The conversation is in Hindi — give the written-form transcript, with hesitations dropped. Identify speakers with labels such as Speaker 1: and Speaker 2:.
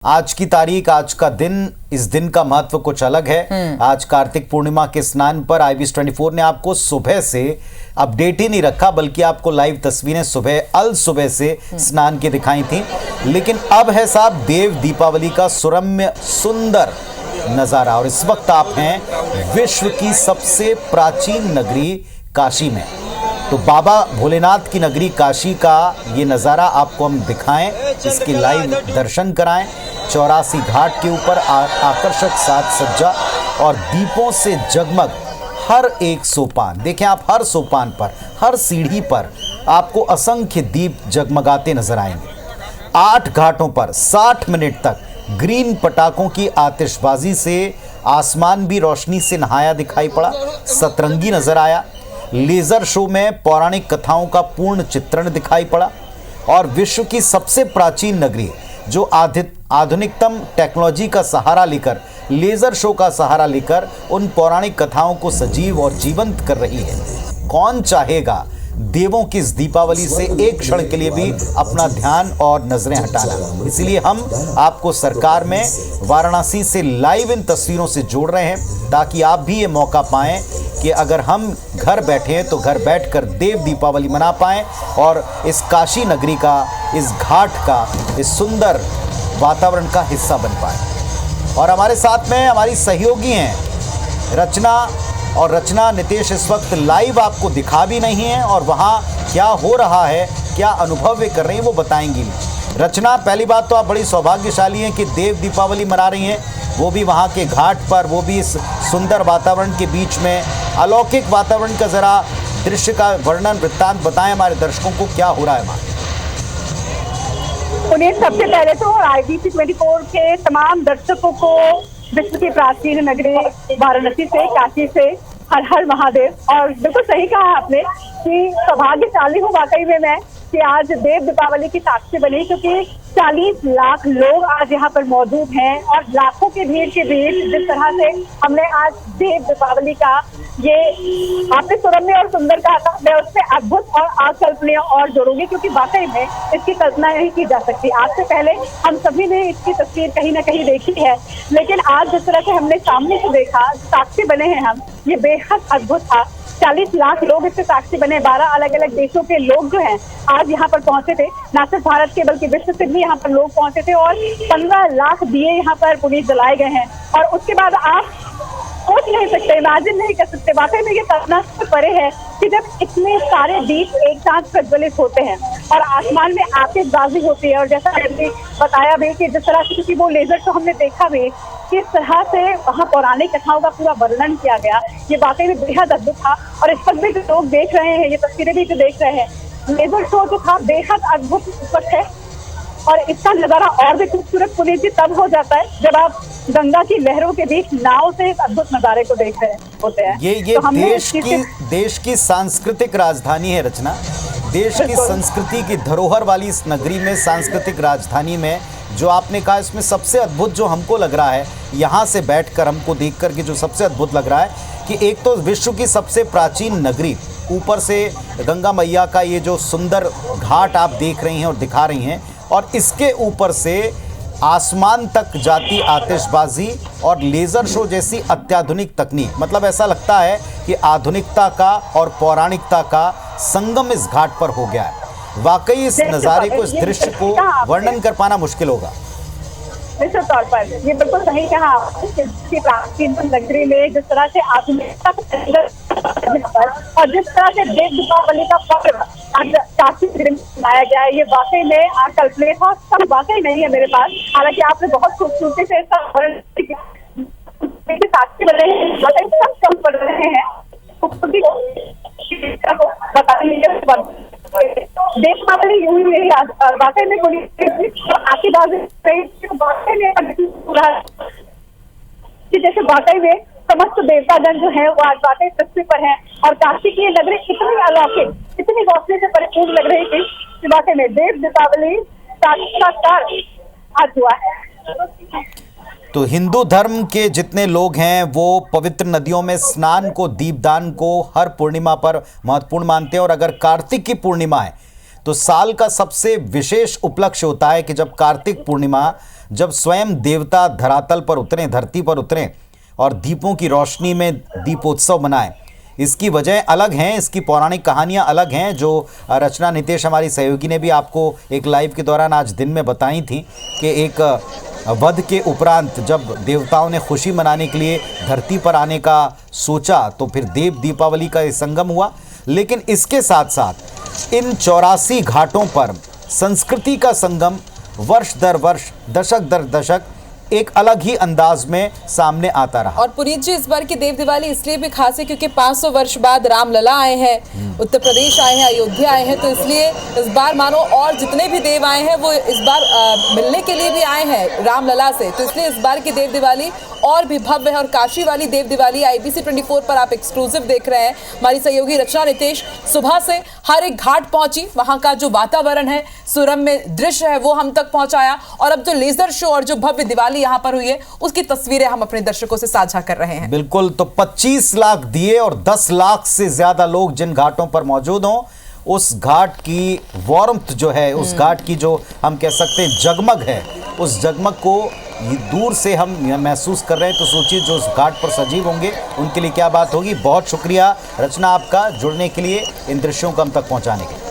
Speaker 1: आज की तारीख, आज का दिन, इस दिन का महत्व कुछ अलग है। आज कार्तिक पूर्णिमा के स्नान पर IBS 24 ने आपको सुबह से अपडेट ही नहीं रखा, बल्कि आपको लाइव तस्वीरें सुबह से स्नान की दिखाई थी। लेकिन अब है साहब देव दीपावली का सुरम्य सुंदर नजारा, और इस वक्त आप हैं विश्व की सबसे प्राचीन नगरी काशी में। तो बाबा भोलेनाथ की नगरी काशी का ये नज़ारा आपको हम दिखाएं, इसकी लाइव दर्शन कराएं। 84 घाट के ऊपर आकर्षक साज सज्जा और दीपों से जगमग हर एक सोपान। देखें आप, हर सोपान पर, हर सीढ़ी पर आपको असंख्य दीप जगमगाते नजर आएंगे। 8 घाटों पर 60 मिनट तक ग्रीन पटाखों की आतिशबाजी से आसमान भी रोशनी से नहाया दिखाई पड़ा, सतरंगी नजर आया। लेजर शो में पौराणिक कथाओं का पूर्ण चित्रण दिखाई पड़ा, और विश्व की सबसे प्राचीन नगरी जो आधुनिकतम टेक्नोलॉजी का सहारा लेकर, लेजर शो का सहारा लेकर उन पौराणिक कथाओं को सजीव और जीवंत कर रही है। कौन चाहेगा देवों की इस दीपावली से एक क्षण के लिए भी अपना ध्यान और नजरें हटाना। इसलिए हम आपको सरकार में वाराणसी से लाइव इन तस्वीरों से जोड़ रहे हैं, ताकि आप भी ये मौका पाएं कि अगर हम घर बैठे हैं तो घर बैठकर देव दीपावली मना पाएं और इस काशी नगरी का, इस घाट का, इस सुंदर वातावरण का हिस्सा बन पाएं। और हमारे साथ में हमारी सहयोगी हैं रचना, और रचना नितेश इस वक्त लाइव आपको दिखा भी नहीं है, और वहाँ क्या हो रहा है, क्या अनुभव वे कर रही हैं, वो बताएंगी। रचना, पहली बात तो आप बड़ी सौभाग्यशाली हैं कि देव दीपावली मना रही हैं, वो भी वहाँ के घाट पर, वो भी इस सुंदर वातावरण के बीच में। अलौकिक वातावरण का जरा दृश्य का वर्णन, वृत्तांत बताएं हमारे दर्शकों को, क्या हो रहा है वहाँ।
Speaker 2: उन्हें सबसे पहले तो IBC 24 के तमाम दर्शकों को विश्व की प्राचीन नगरी वाराणसी से, काशी से हर हर महादेव। और बिल्कुल सही कहा आपने कि सौभाग्यशाली हूँ वाकई में मैं कि आज देव दीपावली की साक्षी बनी, क्योंकि 40 लाख लोग आज यहाँ पर मौजूद हैं, और लाखों की भीड़ के बीच जिस तरह से हमने आज देव दीपावली का ये आपने सुरम्य और सुंदर कहा था, मैं उससे अद्भुत और अकल्पनीय और जोड़ूंगी, क्योंकि वाकई में इसकी कल्पना नहीं की जा सकती। आज से पहले हम सभी ने इसकी तस्वीर कहीं ना कहीं देखी है, लेकिन आज जिस तरह से हमने सामने से देखा, साक्षी बने हैं हम, ये बेहद अद्भुत था। 40 लाख लोग इसके साक्षी बने। 12 अलग अलग देशों के लोग जो हैं आज यहाँ पर पहुंचे थे, न सिर्फ भारत के बल्कि विश्व से भी यहाँ पर लोग पहुंचे थे, और 15 लाख दिए यहाँ पर पुनीत जलाए गए हैं। और उसके बाद आप सोच नहीं सकते, इमेजिन नहीं कर सकते, वाकई में ये कल्पना से परे है कि जब इतने सारे दीप एक साथ प्रज्वलित होते हैं और आसमान में आतिशबाजी होती है, और जैसा हमने बताया भी कि जिस तरह से, क्योंकि वो लेजर शो हमने देखा भी, किस तरह से वहाँ पौराणिक कथाओं का पूरा वर्णन किया गया, ये वाकई में बेहद अद्भुत था। और इस वक्त भी जो लोग देख रहे हैं, ये तस्वीरें भी जो देख रहे हैं, लेजर शो जो था बेहद अद्भुत इस वक्त है। और इसका नजारा और भी खूबसूरत पुनीत जी तब हो जाता है जब आप गंगा की लहरों के बीच नाव से इस अद्भुत नजारे को देख रहे होते हैं।
Speaker 1: ये तो देश की सांस्कृतिक राजधानी है रचना। देश की संस्कृति की धरोहर वाली इस नगरी में, सांस्कृतिक राजधानी में, जो आपने कहा, इसमें सबसे अद्भुत जो हमको लग रहा है, यहाँ से बैठकर हमको देखकर के जो सबसे अद्भुत लग रहा है कि एक तो विश्व की सबसे प्राचीन नगरी, ऊपर से गंगा मैया का ये जो सुंदर घाट आप देख रही हैं और दिखा रही हैं, और इसके ऊपर से आसमान तक जाती आतिशबाजी और लेज़र शो जैसी अत्याधुनिक तकनीक। मतलब ऐसा लगता है कि आधुनिकता का और पौराणिकता का संगम इस घाट पर हो गया है। वाकई इस नज़ारे को, इस दृश्य को वर्णन कर पाना मुश्किल होगा।
Speaker 2: निश्चित तौर पर ये बिल्कुल सही कहा कि प्राचीन नगरी में जिस तरह से आधुनिकता और जिस तरह से देव दीपावली का पर्व काशी में मनाया गया है, ये वाकई में अकल्पनीय था। सब वाकई नहीं है मेरे पास, हालांकि आपने बहुत खूबसूरती से इसका वर्णन किया। साक्षी बन रहे हैं, वाकई सब कम पड़ रहे हैं, खूबसूरती को बताने दीपावली यूं ही नहीं, वाकई में आशीर्वाद जैसे वाकई में समस्त देवतागण जो है वो आज वाकई पृथ्वी पर हैं, और काशी की ये नगरी इतनी अलौकिक, इतनी रोशनी से परिपूर्ण लग रही थी कि वाकई में देव दीपावली साक्षात्कार आज हुआ है।
Speaker 1: तो हिंदू धर्म के जितने लोग हैं वो पवित्र नदियों में स्नान को, दीपदान को हर पूर्णिमा पर महत्वपूर्ण मानते हैं। और अगर कार्तिक की पूर्णिमा है तो साल का सबसे विशेष उपलक्ष्य होता है कि जब कार्तिक पूर्णिमा जब स्वयं देवता धरातल पर उतरे, धरती पर उतरे और दीपों की रोशनी में दीपोत्सव मनाए। इसकी वजह अलग हैं, इसकी पौराणिक कहानियां अलग हैं, जो रचना नितेश हमारी सहयोगी ने भी आपको एक लाइव के दौरान आज दिन में बताई थी कि एक वध के उपरांत जब देवताओं ने खुशी मनाने के लिए धरती पर आने का सोचा तो फिर देव दीपावली का ये संगम हुआ। लेकिन इसके साथ साथ इन 84 घाटों पर संस्कृति का संगम वर्ष दर वर्ष, दशक दर दशक एक अलग ही अंदाज में सामने आता रहा।
Speaker 3: और पुनीत जी, इस बार की देव दिवाली इसलिए भी खास है क्योंकि 500 वर्ष बाद रामलला आए हैं, उत्तर प्रदेश आए हैं, अयोध्या आए हैं, तो इसलिए इस बार मानो और जितने भी देव आए हैं वो इस बार मिलने के लिए भी आए हैं रामलला से, तो इसलिए इस बार की देव दिवाली और भी भव्य है। और काशी वाली देव दिवाली IBC 24 पर आप एक्सक्लूसिव देख रहे हैं। हमारी सहयोगी रचना नितेश सुबह से हर एक घाट पहुंची, वहां का जो वातावरण है, सुरम्य दृश्य है, वो हम तक पहुंचाया। और अब जो लेजर शो और जो भव्य दिवाली यहाँ पर हुई है उसकी तस्वीरें हम अपने दर्शकों से साझा कर रहे हैं।
Speaker 1: बिल्कुल, तो 25 लाख दिए और 10 लाख से ज्यादा लोग जिन घाटों पर मौजूद हों, उस घाट की वार्मथ जो है, उस घाट की जो हम कह सकते हैं जगमग है, उस जगमग को दूर से हम महसूस कर रहे हैं। तो सोचिए जो उस घाट पर सजीव होंगे उनके लिए क्या बात होगी। बहुत शुक्रिया रचना आपका जुड़ने के लिए, इन दृश्यों को हम तक पहुंचाने के लिए।